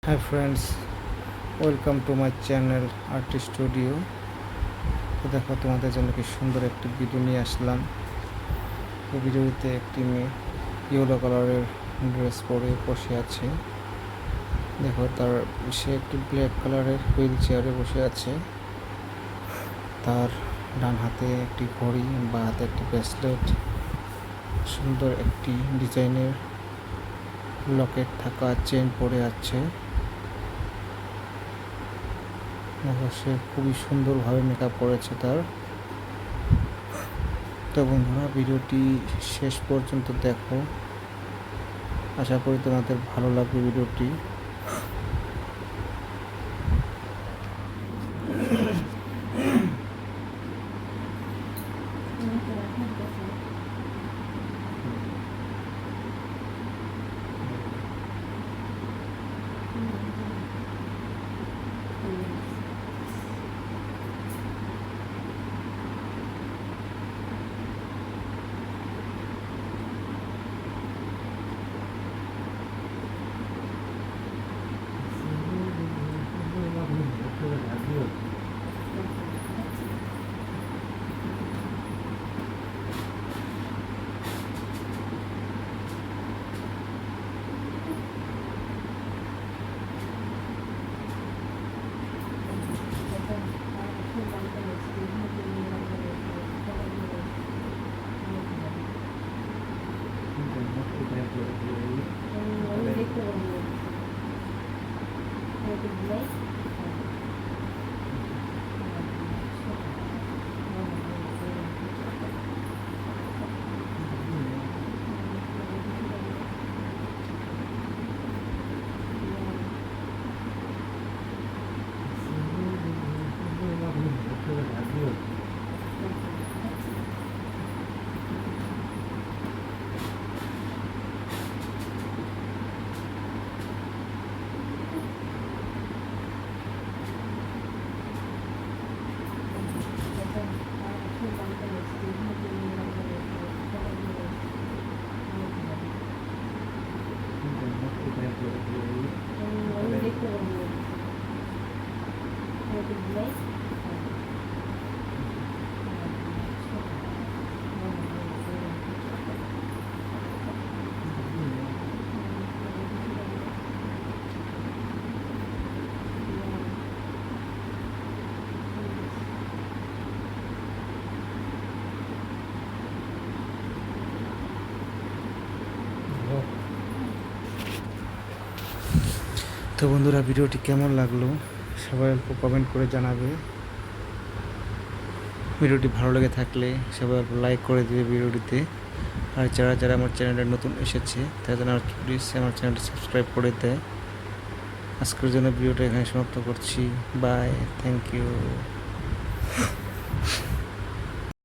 Hi friends, welcome to my channel Artist Studio। তো দেখো তোমাদের জন্য কি সুন্দর একটি ভিডিও নিয়ে আসলাম। এই ভিডিওতে একটি মেয়ে ইয়েলো কালারের ড্রেস পরে বসে আছে। দেখো সে একটি ব্ল্যাক কালারের হুইল চেয়ারে বসে আছে। তার ডান হাতে একটি ঘড়ি, বা হাতে একটি ব্রেসলেট, সুন্দর একটি ডিজাইনের লকেট থাকা চেন পরে আছে। সে খুবই সুন্দরভাবে মেকআপ করেছে তার। তো বন্ধুরা, ভিডিওটি শেষ পর্যন্ত দেখো, আশা করি তোমাদের ভালো লাগবে ভিডিওটি। তো বন্ধুরা, ভিডিওটি কেমন লাগলো সবাই অল্প কমেন্ট করে জানাবে। ভিডিওটি ভালো লেগে থাকলে সবাই অল্প লাইক করে দেবে ভিডিওটিতে। আর যারা যারা আমার চ্যানেলে নতুন এসেছে তারা যেন প্লিজ আমার চ্যানেলটি সাবস্ক্রাইব করে দেয়। আজকের জন্য ভিডিওটা এখানে সমাপ্ত করছি। Bye, thank you.